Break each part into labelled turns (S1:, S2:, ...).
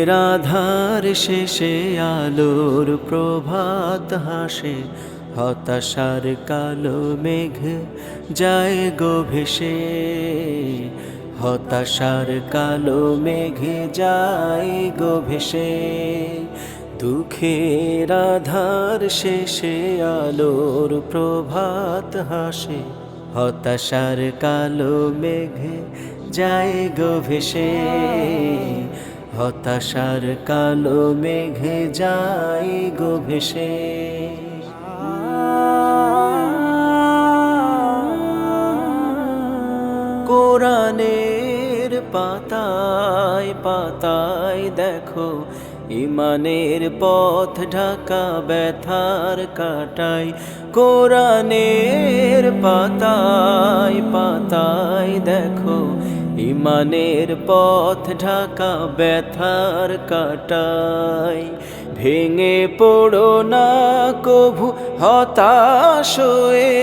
S1: দুঃখের আধার শেষে আলোর প্রভাত হাসে, হতাশার কালো মেঘ যায় গো ভেসে। হতাশার কালো মেঘ যায় গো ভেসে। দুঃখের আধার শেষে আলোর প্রভাত হাসে, হতাশার কালো মেঘ যায় গো ভেসে। হতাশার কালো মেঘ যায় গো ভেসে। কোরআনের পাতায় পাতায় দেখো, ইমানের পথ ঢাকা ব্যথার কাটায়। কোরআনের পাতায় পাতায় দেখো, ইমানের পথ ঢাকা ব্যথার কাটায়। ভেঙে পড়ো না কভু হতাশ হয়ে,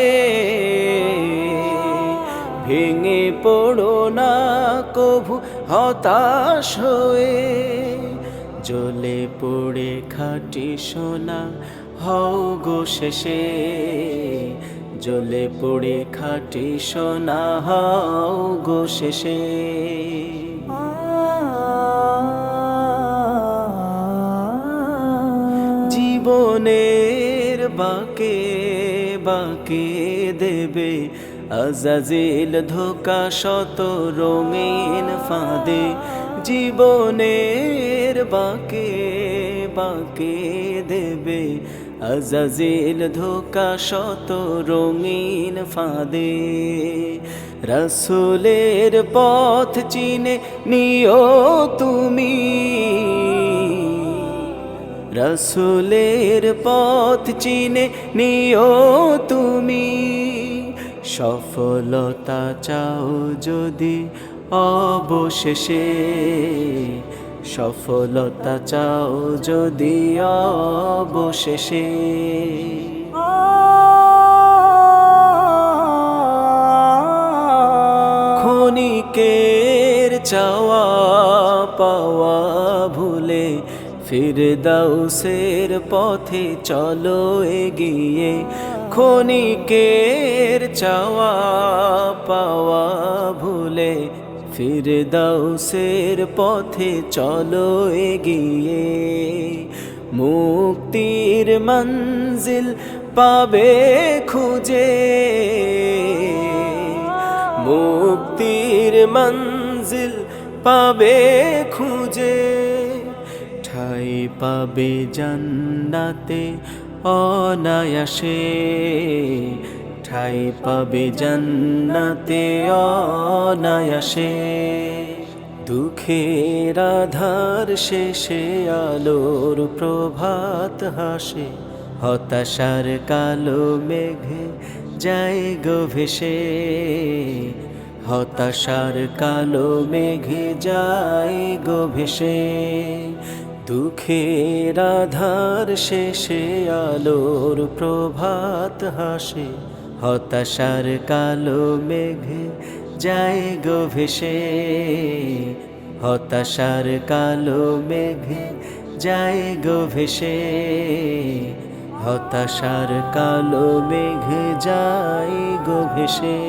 S1: ভেঙে পড়ো না কভু হতাশ হয়ে। জ্বলে পড়ে খাঁটি সোনা হও গো শেষে, জ্বলে পড়ে খাঁটি সোনা হও গো শেষে। জীবনের বাঁকে বাঁকে দেবে আজাজিল ধোকা শত রঙিন ফাঁদে। জীবনের বাঁকে বাঁকে দেবে আজাজিল ধোকা শত রঙিন ফাঁদে। রাসূলের পথ চিনে নিও তুমি, রাসূলের পথ চিনে নিও তুমি। সফলতা চাও যদি অবশেষে, সফলতা চাও যদি অবশেষে। ক্ষণিকের চাওয়া পাওয়া ভুলে ফিরদাউসের পথে চলো এগিয়ে। ক্ষণিকের চাওয়া পাওয়া ভুলে ফিরদাউসের পথে চলো এগিয়ে। মুক্তির মঞ্জিল পাবে খুঁজে, মুক্তির মঞ্জিল পাবে খুঁজে। ঠাই পাবে জান্নাতে অনায়াসে, ঠাই পাবে জান্নাতে অনায়াসে। দুঃখের আধার শেষে আলোর প্রভাত হাসে, হতাশার কালো মেঘ যায় গো ভেসে। হতাশার কালো মেঘ যায় গো ভেসে। দুঃখের আধার শেষে আলোর প্রভাত হাসে, হতাশার কালো মেঘ যায় গো ভেসে। হতাশার কালো মেঘ যায় গো ভেসে। হতাশার কালো মেঘ যায় গো ভেসে।